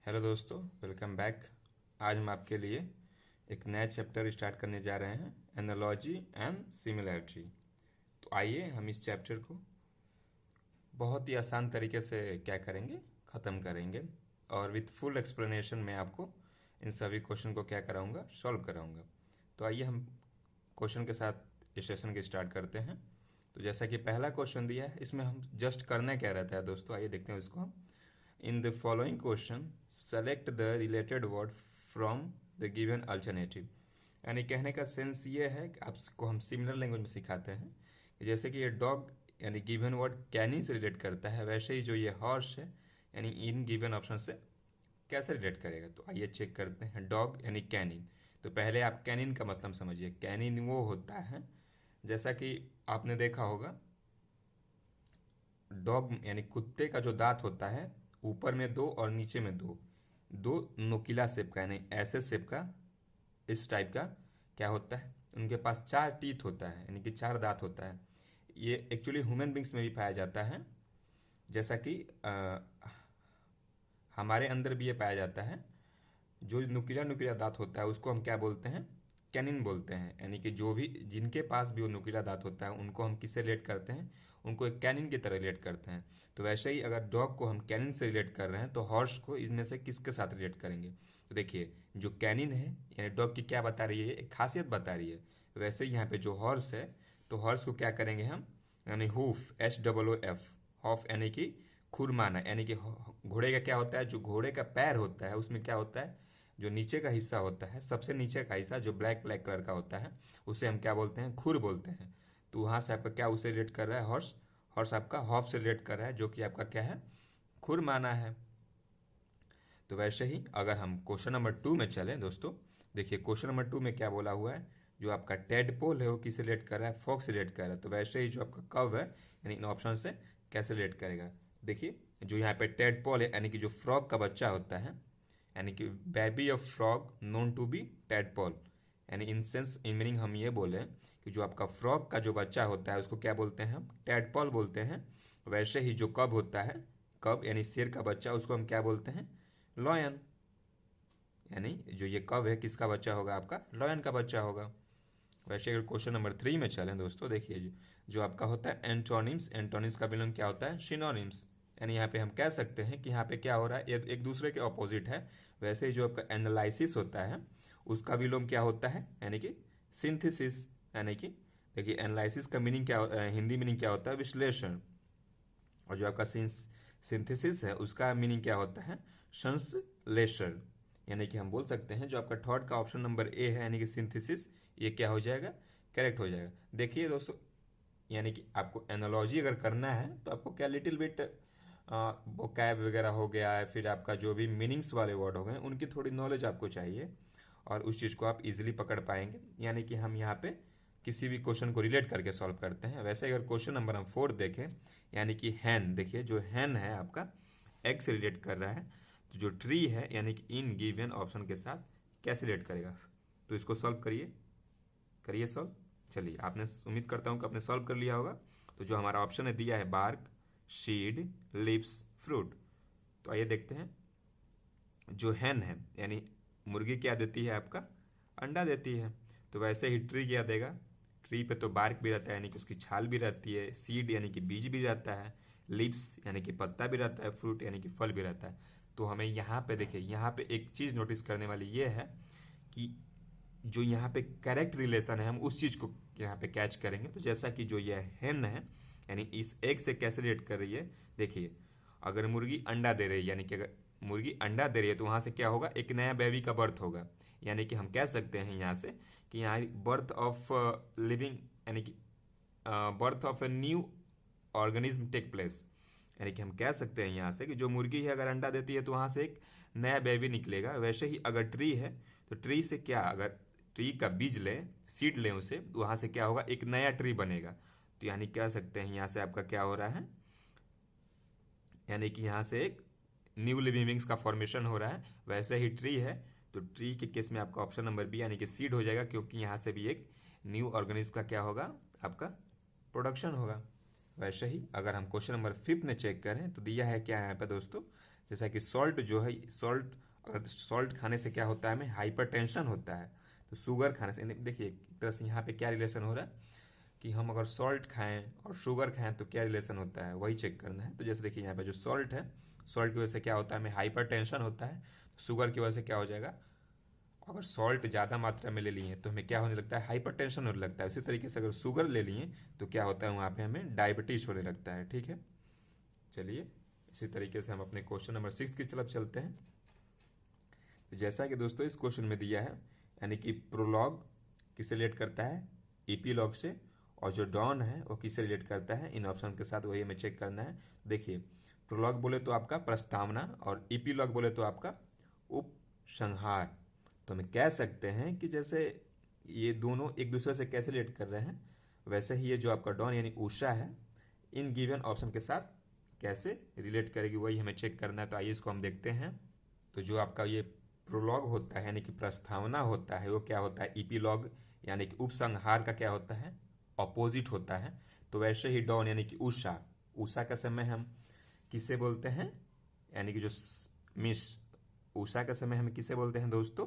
Hello दोस्तों, welcome back. आज हम आपके लिए एक नया चैप्टर स्टार्ट करने जा रहे हैं, एनालॉजी एंड सिमिलैरिटी। तो आइए हम इस चैप्टर को बहुत ही आसान तरीके से क्या करेंगे, ख़त्म करेंगे। और विथ फुल एक्सप्लेनेशन में आपको इन सभी क्वेश्चन को क्या कराऊंगा, सॉल्व कराऊंगा। तो आइए हम क्वेश्चन के साथ इस सेशन को स्टार्ट करते हैं। तो जैसा कि पहला क्वेश्चन दिया है, इसमें हम जस्ट करना क्या रहता है दोस्तों, आइए देखते हैं इसको हम। In the following question, select the related word from the given alternative। यानी कहने का सेंस ये है कि आपको हम सिमिलर लैंग्वेज में सिखाते हैं कि जैसे कि ये डॉग यानी गिवन वर्ड कैनिन से रिलेट करता है, वैसे ही जो ये हॉर्स है यानी इन गिवन ऑप्शन से कैसे रिलेट करेगा। तो आइए चेक करते हैं। डॉग यानी कैनिन, तो पहले आप कैनिन का मतलब समझिए। कैनिन वो होता है, जैसा कि आपने देखा होगा, डॉग यानी कुत्ते का जो दांत होता है, ऊपर में दो और नीचे में दो, दो नुकीला शेप का यानी ऐसे शेप का, इस टाइप का क्या होता है, उनके पास चार टीथ होता है यानी कि चार दांत होता है। ये एक्चुअली ह्यूमन बींग्स में भी पाया जाता है, जैसा कि हमारे अंदर भी ये पाया जाता है। जो नुकीला नुकीला दांत होता है उसको हम क्या बोलते हैं, कैनिन बोलते हैं। यानी कि जो भी जिनके पास भी वो नुकीला दांत होता है उनको हम किससे रिलेट करते हैं, उनको एक कैनिन की तरह रिलेट करते हैं। तो वैसे ही अगर डॉग को हम कैनिन से रिलेट कर रहे हैं तो हॉर्स को इसमें से किसके साथ रिलेट करेंगे। तो देखिए, जो कैनिन है यानी डॉग की क्या बता रही है, एक खासियत बता रही है। वैसे ही यहाँ पे जो हॉर्स है, तो हॉर्स को क्या करेंगे हम, यानी हूफ, HOOF, हॉफ यानी कि खुरमाना। यानी कि घोड़े का क्या होता है, जो घोड़े का पैर होता है उसमें क्या होता है, जो नीचे का हिस्सा होता है, सबसे नीचे का हिस्सा जो ब्लैक ब्लैक कलर का होता है, उसे हम क्या बोलते हैं, खुर बोलते हैं। तो वहां से आपका क्या उसे रिलेट कर रहा है, हॉर्स। हॉर्स आपका हॉफ से रिलेट कर रहा है, जो कि आपका क्या है, खुर माना है। तो वैसे ही अगर हम क्वेश्चन नंबर 2 में चलें दोस्तों, देखिए क्वेश्चन नंबर 2 में क्या बोला हुआ है, जो आपका टेडपोल है वो किसे रिलेट कर रहा है, फॉक्स रिलेट कर रहा है। तो वैसे ही जो आपका कव है यानी इन ऑप्शन से कैसे रिलेट करेगा। देखिए, जो यहाँ पे टेडपोल है यानी कि जो फ्रॉग का बच्चा होता है, यानी कि baby of frog known to be tadpole. यानी इन सेंस इन मीनिंग हम ये बोले कि जो आपका फ्रॉग का जो बच्चा होता है उसको क्या बोलते हैं, हम टेडपोल बोलते हैं। वैसे ही जो कब होता है, कब यानी शेर का बच्चा, उसको हम क्या बोलते हैं, लॉयन। यानी जो ये कब है किसका बच्चा होगा, आपका लॉयन का बच्चा होगा। वैसे अगर क्वेश्चन नंबर 3 में चलें दोस्तों, देखिए जो आपका होता है एंटोनिम्स, एंटोनिम्स का विलोम क्या होता है, सिनोनिम्स। यानी यहाँ पे हम कह सकते हैं कि यहाँ पे क्या हो रहा है, ये एक दूसरे के ऑपोजिट है। वैसे ही जो आपका एनालिसिस होता है उसका विलोम क्या होता है, यानी कि सिंथेसिस। यानी कि देखिए, एनालिसिस का मीनिंग क्या हिंदी मीनिंग क्या होता है, विश्लेषण। और जो आपका सिंथेसिस है उसका मीनिंग क्या होता है, संश्लेषण। यानी कि हम बोल सकते हैं जो आपका थर्ड का ऑप्शन नंबर ए है यानी कि सिंथेसिस, ये क्या हो जाएगा, करेक्ट हो जाएगा। देखिए दोस्तों, यानी कि आपको एनालॉजी अगर करना है तो आपको क्या लिटिल बिट वोकैब वगैरह हो गया है, फिर आपका जो भी मीनिंग्स वाले वर्ड हो गए उनकी थोड़ी नॉलेज आपको चाहिए, और उस चीज़ को आप इजीली पकड़ पाएंगे। यानी कि हम यहाँ पे किसी भी क्वेश्चन को रिलेट करके सॉल्व करते हैं। वैसे अगर क्वेश्चन नंबर हम 4 देखें, यानी कि हैन, देखिए जो हैन है आपका एग से रिलेट कर रहा है, तो जो ट्री है यानी कि इन गिवन ऑप्शन के साथ कैसे रिलेट करेगा। तो इसको सॉल्व करिए, करिए सॉल्व। चलिए, आपने उम्मीद करता हूँ कि आपने सॉल्व कर लिया होगा। तो जो हमारा ऑप्शन है दिया है बार्क, शीड, लिप्स, फ्रूट। तो आइए देखते हैं। जो हैन है यानी मुर्गी क्या देती है, आपका अंडा देती है। तो वैसे ही ट्री क्या देगा, ट्री पे तो बार्क भी रहता है यानी कि उसकी छाल भी रहती है, सीड यानी कि बीज भी रहता है, लिप्स यानी कि पत्ता भी रहता है, फ्रूट यानी कि फल भी रहता है। तो हमें यहाँ पे देखिए, यहाँ पे एक चीज नोटिस करने वाली ये है कि जो यहाँ पे करेक्ट रिलेशन है हम उस चीज को यहाँ पे कैच करेंगे। तो जैसा कि जो ये हेन है यानी इस एग से कैसे रिलेट कर रही है, देखिए अगर मुर्गी अंडा दे रही है, यानी कि अगर मुर्गी अंडा दे रही है तो वहां से क्या होगा, एक नया बेबी का बर्थ होगा। यानी कि हम कह सकते हैं यहाँ से कि यहाँ बर्थ ऑफ लिविंग, यानी कि birth of a new organism take place. यानी कि हम कह सकते हैं यहाँ से कि जो मुर्गी है अगर अंडा देती है तो वहां से एक नया बेबी निकलेगा। वैसे ही अगर ट्री है तो ट्री से क्या, अगर ट्री का बीज लें, सीड लें उसे, तो वहां से क्या होगा, एक नया ट्री बनेगा। तो यानी कह सकते हैं यहाँ से आपका क्या हो रहा है, यानी कि यहाँ से एक न्यू लिविंग बींग्स का फॉर्मेशन हो रहा है। वैसे ही ट्री है तो ट्री के केस में आपका ऑप्शन नंबर बी यानी कि सीड हो जाएगा, क्योंकि यहाँ से भी एक न्यू ऑर्गेनिज्म का क्या होगा, आपका प्रोडक्शन होगा। वैसे ही अगर हम क्वेश्चन नंबर 5 में चेक करें तो दिया है क्या यहाँ पे दोस्तों, जैसा कि सॉल्ट जो है, सॉल्ट, अगर सॉल्ट खाने से क्या होता है, हमें हाइपरटेंशन होता है। तो शुगर खाने से, देखिए एक तरह से यहाँ पे क्या रिलेशन हो रहा है कि हम अगर सॉल्ट खाएं और शुगर खाएं तो क्या रिलेशन होता है, वही चेक करना है। तो जैसे देखिए यहाँ पे जो सॉल्ट है, सॉल्ट की वजह से क्या होता है, हमें हाइपरटेंशन होता है। तो शुगर की वजह से क्या हो जाएगा, अगर सॉल्ट ज़्यादा मात्रा में ले लिए तो हमें क्या होने लगता है, हाइपरटेंशन होने लगता है। उसी तरीके से अगर शुगर ले लिए तो क्या होता है, वहाँ पे हमें डायबिटीज होने लगता है। ठीक है, चलिए इसी तरीके से हम अपने क्वेश्चन नंबर 6 की तरफ चलते हैं। तो जैसा कि दोस्तों इस क्वेश्चन में दिया है, यानी कि प्रोलॉग किससे रिलेट करता है, ईपीलॉग से, और जो डॉन है वो किससे रिलेट करता है, इन ऑप्शन के साथ, वही हमें चेक करना है। देखिए प्रोलॉग बोले तो आपका प्रस्तावना, और ईपीलॉग बोले तो आपका उपसंहार। तो हम कह सकते हैं कि जैसे ये दोनों एक दूसरे से कैसे रिलेट कर रहे हैं, वैसे ही ये जो आपका डॉन यानी उषा है, इन गिवन ऑप्शन के साथ कैसे रिलेट करेगी, वही हमें चेक करना है। तो आइए इसको हम देखते हैं। तो जो आपका ये प्रोलॉग होता है यानी कि प्रस्तावना होता है, वो क्या होता है, ईपीलॉग यानी कि उपसंहार का क्या होता है, ऑपोजिट होता है। तो वैसे ही डॉन यानी कि उषा, उषा का समय हम किसे बोलते हैं, यानी कि जो मिस उषा का समय हम किसे बोलते हैं दोस्तों,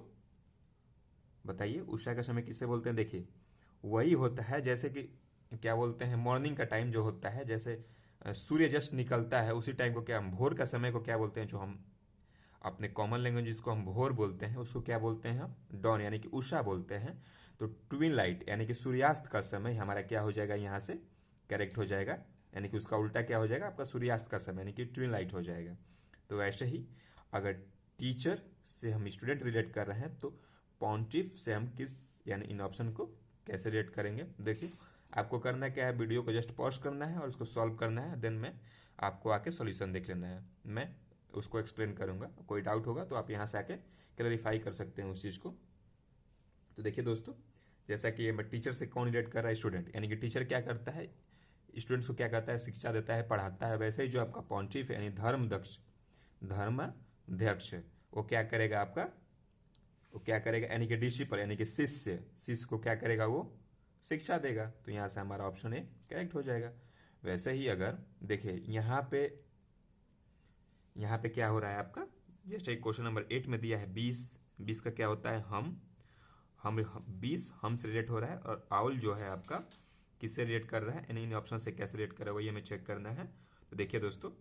बताइए उषा का समय किसे बोलते हैं। देखिए वही होता है जैसे कि क्या बोलते हैं, मॉर्निंग का टाइम जो होता है, जैसे सूर्य जस्ट निकलता है उसी टाइम को क्या हम भोर का समय को क्या बोलते हैं, जो हम अपने कॉमन लैंग्वेज जिसको हम भोर बोलते हैं उसको क्या बोलते हैं, हम डॉन यानी कि उषा बोलते हैं। तो ट्विन लाइट यानी कि सूर्यास्त का समय हमारा क्या हो जाएगा, यहाँ से करेक्ट हो जाएगा, यानी कि उसका उल्टा क्या हो जाएगा, आपका सूर्यास्त का समय यानी कि ट्विन लाइट हो जाएगा। तो ऐसे ही अगर टीचर से हम स्टूडेंट रिलेट कर रहे हैं तो पॉन्टिफ से हम किस, यानी इन ऑप्शन को कैसे रिलेट करेंगे। देखिए आपको करना क्या है, वीडियो को जस्ट पॉज करना है और उसको सॉल्व करना है, देन में आपको आके सॉल्यूशन देख लेना है, मैं उसको एक्सप्लेन करूंगा। कोई डाउट होगा तो आप यहाँ से आके क्लैरिफाई कर सकते हैं उस चीज़ को। तो देखिए दोस्तों, जैसा कि ये टीचर से कौन रिलेट कर रहा है, स्टूडेंट, यानी कि टीचर क्या करता है, स्टूडेंट्स को क्या करता है, शिक्षा देता है, पढ़ाता है। वैसे ही जो आपका पॉन्टिफ यानी धर्मदक्ष, धर्माध्यक्ष, वो क्या करेगा आपका, वो क्या करेगा, यानी कि डिसिपल यानी कि शिष्य, शिष्य को क्या करेगा, वो शिक्षा देगा। तो यहाँ से हमारा ऑप्शन ए करेक्ट हो जाएगा। वैसे ही अगर देखिए यहाँ पे क्या हो रहा है आपका, जैसे क्वेश्चन नंबर 8 में दिया है 20, 20 का क्या होता है, हम 20 हम से रिलेट हो रहा है, और आउल जो है आपका किससे रिलेट कर रहा है, यानी इन ऑप्शन से कैसे रिलेट कर रहा है वही हमें चेक करना है। तो देखिए दोस्तों,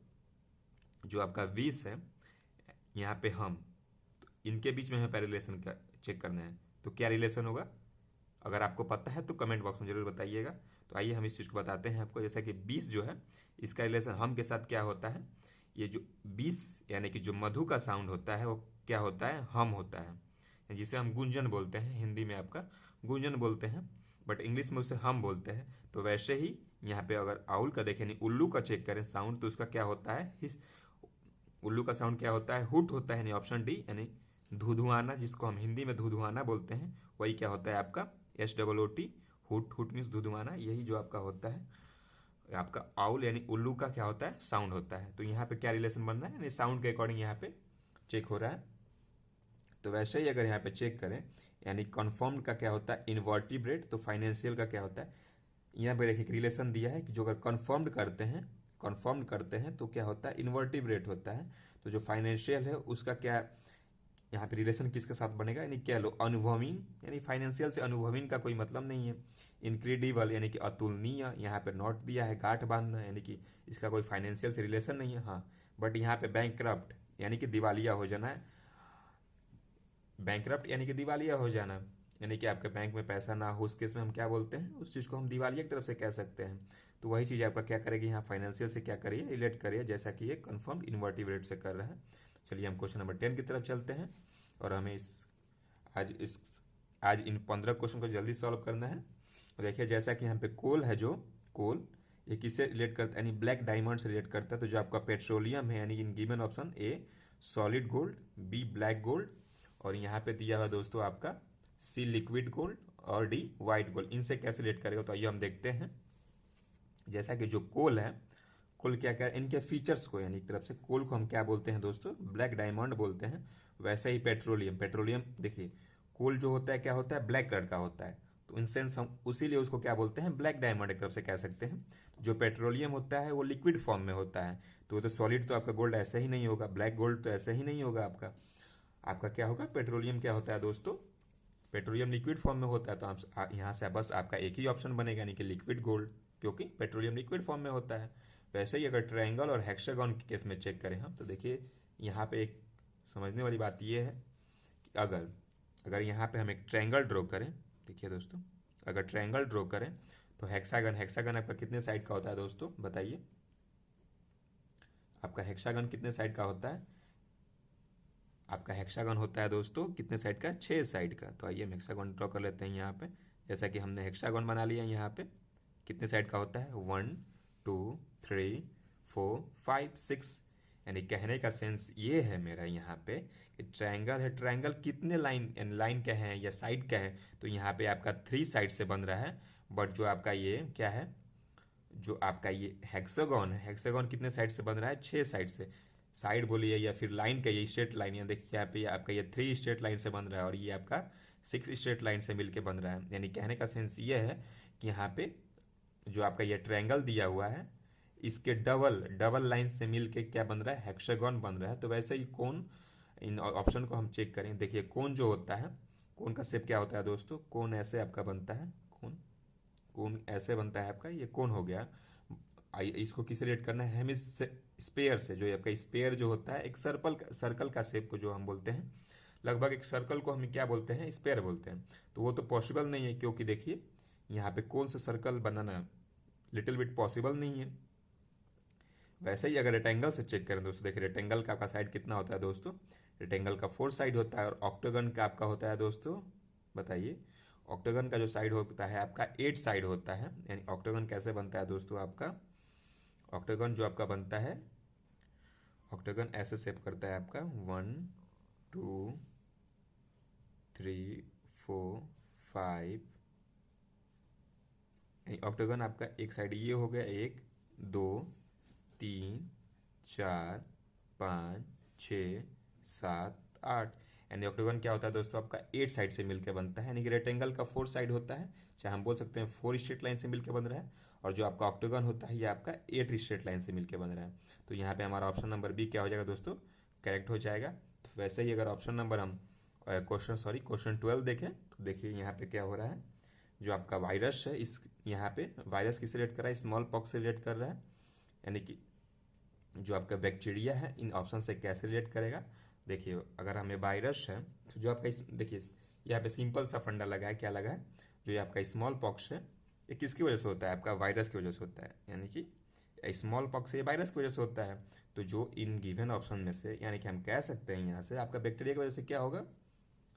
जो आपका 20 है, यहाँ पे हम, तो इनके बीच में हमें पहले रिलेशन का चेक करना है। तो क्या रिलेशन होगा, अगर आपको पता है तो कमेंट बॉक्स में जरूर बताइएगा। तो आइए हम इस चीज़ को बताते हैं आपको। जैसा कि 20 जो है, इसका रिलेशन हम के साथ क्या होता है, ये जो 20 यानी कि जो मधु का साउंड होता है वो क्या होता है, हम होता है, जिसे हम गुंजन बोलते हैं, हिंदी में आपका गुंजन बोलते हैं, बट इंग्लिश में उसे हम बोलते हैं। तो वैसे ही यहाँ पे अगर आउल का देखें, यानी उल्लू का चेक करें साउंड, तो उसका क्या होता है, उल्लू का साउंड क्या होता है, हुट होता है, यानी ऑप्शन डी, यानी धुधुआना, जिसको हम हिंदी में धुधुआना बोलते हैं, वही क्या होता है आपका SOOT, हुट, हुट मीन्स धुधुआना, यही जो आपका होता है आपका आउल यानी उल्लू का क्या होता है, साउंड होता है। तो यहाँ पे क्या रिलेशन बन रहा है, यानी साउंड के अकॉर्डिंग यहाँ पे चेक हो रहा है। तो वैसे ही अगर यहाँ पे चेक करें, यानी कन्फर्म्ड का क्या होता है, इनवर्टिब्रेट, तो फाइनेंशियल का क्या होता है, यहाँ पे देखिए रिलेशन दिया है कि जो अगर कन्फर्म्ड करते हैं तो क्या होता है, इन्वर्टिब्रेट होता है। तो जो फाइनेंशियल है उसका क्या यहाँ पे रिलेशन किसके साथ बनेगा, यानी क्या लो अनुभवीन, यानी फाइनेंशियल से अनुभवीन का कोई मतलब नहीं है। इनक्रेडिबल यानी कि अतुलनीय, यहाँ पे नोट दिया है, गांठ बांधना, यानी कि इसका कोई फाइनेंशियल से रिलेशन नहीं है। हाँ, बट यहाँ पे बैंकक्रप्ट यानी कि दिवालिया हो जाना है, बैंकक्रप्ट यानी कि दिवालिया हो जाना, यानी कि आपके बैंक में पैसा ना हो, उस केस में हम क्या बोलते हैं, उस चीज़ को हम दिवालिया की तरफ से कह सकते हैं। तो वही चीज़ आपका क्या करेगी, यहाँ फाइनेंशियल से क्या करिए, रिलेट करिए, जैसा कि ये कन्फर्म इन्वर्टिब्रेट से कर रहा है। चलिए हम क्वेश्चन नंबर 10 की तरफ चलते हैं, और हमें आज इन 15 क्वेश्चन को जल्दी सॉल्व करना है। देखिए जैसा कि यहाँ पे कोल है, जो कोल ये किससे रिलेट करता है, यानी ब्लैक डायमंड से रिलेट करता है। तो जो आपका पेट्रोलियम है, यानी in given option A solid gold, B black gold, और यहाँ पे दिया हुआ दोस्तों आपका सी लिक्विड गोल्ड, और डी वाइट गोल्ड, इनसे कैसे रिलेट करेगा। तो आइए हम देखते हैं। जैसा कि जो कोल है, कोल क्या क्या इनके फीचर्स को, यानी एक तरफ से कोल को हम क्या बोलते हैं दोस्तों, ब्लैक डायमंड बोलते हैं। वैसे ही पेट्रोलियम देखिए कोल जो होता है क्या होता है, ब्लैक कलर का होता है, तो इन सेंस हम उसीलिए उसको क्या बोलते हैं, ब्लैक डायमंड एक तरफ से कह सकते हैं। जो पेट्रोलियम होता है वो लिक्विड फॉर्म में होता है, तो वो तो सॉलिड तो आपका गोल्ड ऐसे ही नहीं होगा, ब्लैक गोल्ड तो ऐसे ही नहीं होगा आपका। आपका क्या होगा, पेट्रोलियम क्या होता है दोस्तों, पेट्रोलियम लिक्विड फॉर्म में होता है। तो आप यहाँ से बस आपका एक ही ऑप्शन बनेगा, यानी कि लिक्विड गोल्ड, क्योंकि पेट्रोलियम लिक्विड फॉर्म में होता है। वैसे ही अगर ट्रायंगल और हेक्सागन के केस में चेक करें हम, तो देखिए यहाँ पे एक समझने वाली बात ये है कि अगर अगर यहाँ पे हम एक ट्रायंगल ड्रॉ करें, देखिए दोस्तों, अगर ट्रायंगल ड्रॉ करें तो हेक्सागन आपका कितने साइड का होता है दोस्तों, बताइए। आपका हेक्सागन कितने साइड का होता है, आपका हेक्सागन होता है दोस्तों कितने साइड का, 6 साइड का। तो आइए हम हेक्सागन ड्रॉ कर लेते हैं यहाँ पे। जैसा कि हमने हेक्सागन बना लिया, यहाँ पे कितने साइड का होता है, 1 2 3 4 5 6। यानी कहने का सेंस ये है मेरा यहाँ पे कि ट्रायंगल है, ट्रायंगल कितने लाइन का है या साइड का है, तो यहाँ पे आपका 3 साइड से बन रहा है। बट जो आपका ये क्या है, जो आपका ये हेक्सागन है, हेक्सागन कितने साइड से बन रहा है, 6 साइड से। साइड बोलिए या फिर लाइन का, ये स्ट्रेट लाइन, यहाँ देखिए यहाँ पे आपका ये 3 स्ट्रेट लाइन से बन रहा है और ये आपका 6 स्ट्रेट लाइन से मिलके बन रहा है। यानी कहने का सेंस ये है कि यहाँ पे जो आपका ये ट्रायंगल दिया हुआ है, इसके डबल डबल लाइन से मिलके क्या बन रहा है, हेक्सागन बन रहा है। तो वैसे ही कोन, इन ऑप्शन को हम चेक करें, देखिए कोन जो होता है, कोन का शेप क्या होता है दोस्तों, कोन ऐसे आपका बनता है, कोन कोन ऐसे बनता है आपका, ये कोन हो गया। इसको किस रिलेट करना है, हेमिस स्पेयर से। जो आपका स्पेयर जो होता है एक सर्कल का शेप को जो हम बोलते हैं, लगभग एक सर्कल को हम क्या बोलते हैं, स्पेयर बोलते हैं। तो वो तो पॉसिबल नहीं है, क्योंकि देखिए यहाँ पे कौन सा सर्कल बनाना लिटिल बिट पॉसिबल नहीं है। वैसे ही अगर रेक्टेंगल से चेक करें दोस्तों, देखिए रेक्टेंगल का आपका साइड कितना होता है दोस्तों, रेक्टेंगल का 4 साइड होता है, और ऑक्टागन का आपका होता है दोस्तों, बताइए। ऑक्टागन का जो साइड होता है आपका 8 साइड होता है। यानी ऑक्टागन कैसे बनता है दोस्तों, आपका ऑक्टागन जो आपका बनता है, ऑक्टागन ऐसे शेप करता है आपका 1 2 3 4 5। ऑक्टागन आपका एक साइड ये हो गया, 1 2 3 4 5 6 7 8। यानी ऑक्टागन क्या होता है दोस्तों, आपका 8 साइड से मिलकर बनता है। यानी कि रेक्टेंगल का 4 साइड होता है, चाहे हम बोल सकते हैं 4 स्ट्रेट लाइन से मिलकर बन रहा है, और जो आपका ऑक्टागन होता है ये आपका 8 स्ट्रेट लाइन से मिलकर बन रहा है। तो यहाँ पे हमारा ऑप्शन नंबर बी क्या हो जाएगा दोस्तों, करेक्ट हो जाएगा। वैसे ही अगर ऑप्शन नंबर हम क्वेश्चन 12 देखें, तो देखिए यहाँ पे क्या हो रहा है, जो आपका वायरस है, इस यहाँ पे वायरस किससे रिलेट कर रहा है, स्मॉल पॉक्स से रिलेट कर रहा है। यानी कि जो आपका बैक्टीरिया है इन ऑप्शन से कैसे रिलेट करेगा, देखिए अगर हमें वायरस है तो जो आपका देखिए यहाँ पे सिंपल सा फंडा लगा है, क्या लगा है, जो ये आपका स्मॉल पॉक्स है ये किसकी वजह से होता है, आपका वायरस की वजह से होता है। यानी कि स्मॉल पॉक्स ये वायरस की वजह से होता है। तो जो इन गिवन ऑप्शन में से, यानी कि हम कह सकते हैं यहाँ से आपका बैक्टीरिया की वजह से क्या होगा,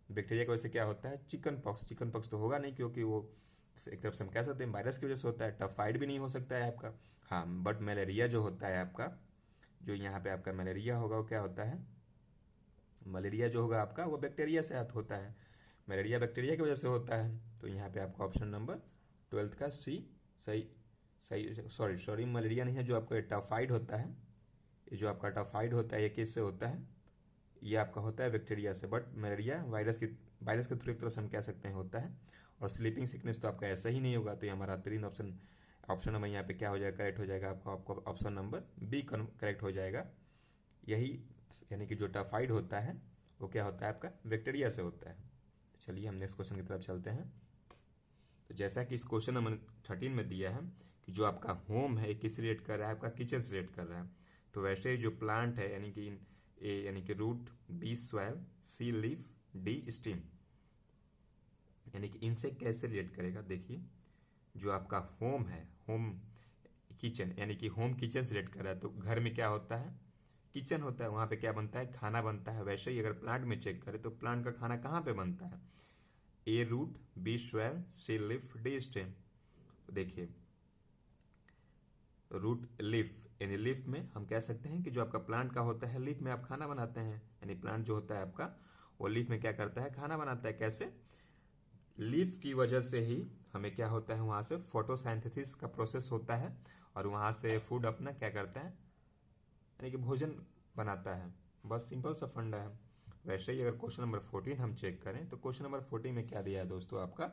बैक्टीरिया की वजह से क्या होता है, चिकन पॉक्स। चिकन पॉक्स तो होगा नहीं, क्योंकि वो एक तरफ से हम कह सकते हैं वायरस की वजह से होता है। टाइफाइड भी नहीं हो सकता है आपका, हाँ। बट मलेरिया जो होता है आपका, जो यहाँ पे आपका मलेरिया होगा वो क्या होता है, मलेरिया जो होगा आपका वो बैक्टीरिया से होता है। मलेरिया बैक्टीरिया की वजह से होता है। तो यहाँ पे आपका ऑप्शन नंबर 12 का सी सही सॉरी मलेरिया नहीं है, जो आपका टाइफाइड होता है, ये जो आपका टाइफाइड होता है ये किससे होता है, ये आपका होता है बैक्टीरिया से। बट मलेरिया वायरस के थ्रू एक तरफ से हम कह सकते हैं होता है। और स्लीपिंग सिकनेस तो आपका ऐसा ही नहीं होगा। तो ये हमारा 3 ऑप्शन नंबर यहाँ पे क्या हो जाएगा, करेक्ट हो जाएगा आपका ऑप्शन नंबर बी करेक्ट हो जाएगा। यही यानी कि जो टाइफाइड होता है वो क्या होता है आपका बैक्टीरिया से होता है। तो चलिए हम नेक्स्ट क्वेश्चन की तरफ चलते हैं। तो जैसा कि इस क्वेश्चन नंबर 13 में दिया है कि जो आपका होम है किस रिलेट कर रहा है, आपका किचन से रिलेट कर रहा है। तो वैसे ही जो प्लांट है, यानी कि ए यानी कि रूट, बी सॉइल, सी लीफ, डी स्टीम, यानी कि इनसे कैसे रिलेट करेगा। देखिए जो आपका होम है, होम किचन, यानी कि होम किचन से रिलेट कर रहा है। तो घर में क्या होता है, किचन होता है, वहाँ पे क्या बनता है, खाना बनता है। वैसे ही अगर प्लांट में चेक करें तो प्लांट का खाना कहाँ पे बनता है, ए रूट, बी सॉइल, सी लीफ, डी स्टेम। तो देखिए रूट लीफ, यानी लीफ में हम कह सकते हैं कि जो आपका प्लांट का होता है, लीफ में आप खाना बनाते हैं। यानी प्लांट जो होता है आपका वो लीफ में क्या करता है, खाना बनाता है। कैसे, लीफ की वजह से ही हमें क्या होता है, वहाँ से फोटोसिंथेसिस का प्रोसेस होता है, और वहाँ से फूड अपना क्या करता है, यानी कि भोजन बनाता है। बस सिंपल सा फंडा है। वैसे ही अगर क्वेश्चन नंबर 14 हम चेक करें, तो क्वेश्चन नंबर 14 में क्या दिया है दोस्तों आपका,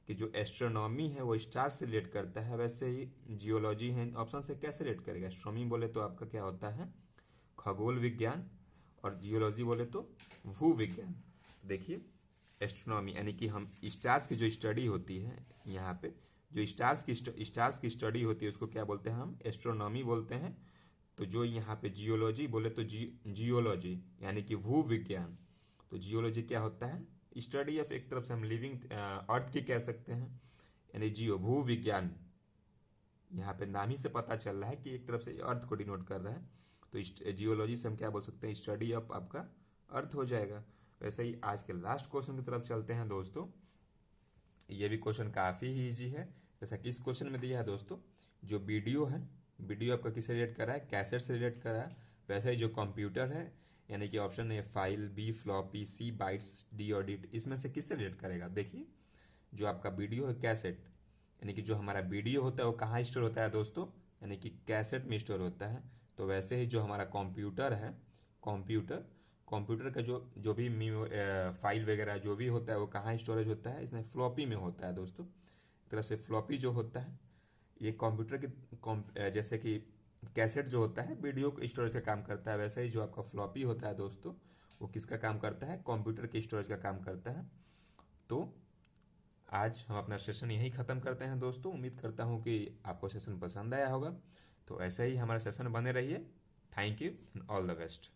कि जो एस्ट्रोनॉमी है वो स्टार से रिलेट करता है, वैसे ही जियोलॉजी है ऑप्शन से कैसे रिलेट करेगा। एस्ट्रोनॉमी बोले तो आपका क्या होता है, खगोल विज्ञान, और जियोलॉजी बोले तो भू विज्ञान। तो देखिए एस्ट्रोनॉमी यानी कि हम स्टार्स की जो स्टडी होती है, यहाँ पे जो स्टार्स की स्टडी होती है उसको क्या बोलते हैं, हम एस्ट्रोनॉमी बोलते हैं। तो जो यहाँ पे जियोलॉजी बोले तो जियोलॉजी यानी कि भू विज्ञान। तो जियोलॉजी क्या होता है, स्टडी ऑफ, एक तरफ से हम लिविंग अर्थ की कह सकते हैं, यानी जियो भू विज्ञान। यहाँ पे नाम ही से पता चल रहा है कि एक तरफ से अर्थ को डिनोट कर रहा है। तो जियोलॉजी से हम क्या बोल सकते हैं, स्टडी ऑफ आपका अर्थ हो जाएगा। वैसे ही आज के लास्ट क्वेश्चन की तरफ चलते हैं दोस्तों। ये भी क्वेश्चन काफ़ी ही ईजी है। जैसा कि इस क्वेश्चन में दिया है दोस्तों, जो वीडियो है, वीडियो आपका किससे रिलेट कर रहा है, कैसेट से रिलेट कर रहा है। वैसे ही जो कंप्यूटर है, यानी कि option A file, B floppy, C bytes, D audit, इसमें से किससे रिलेट करेगा। देखिए जो आपका वीडियो है कैसेट, यानी कि जो हमारा वीडियो होता है वो कहाँ स्टोर होता है दोस्तों, यानी कि कैसेट में स्टोर होता है। तो वैसे ही जो हमारा कंप्यूटर है, कंप्यूटर का जो भी फाइल वगैरह जो भी होता है वो कहाँ स्टोरेज होता है, इसमें फ्लॉपी में होता है दोस्तों। एक तरफ से फ्लॉपी जो होता है ये कंप्यूटर की जैसे कि कैसेट जो होता है वीडियो स्टोरेज का काम करता है, वैसे ही जो आपका फ्लॉपी होता है दोस्तों वो किसका काम करता है, कंप्यूटर के स्टोरेज का काम करता है। तो आज हम अपना सेशन यहीं ख़त्म करते हैं दोस्तों। उम्मीद करता हूँ कि आपको सेशन पसंद आया होगा। तो ऐसे ही हमारा सेशन बने रहिए। Thank you and all the best.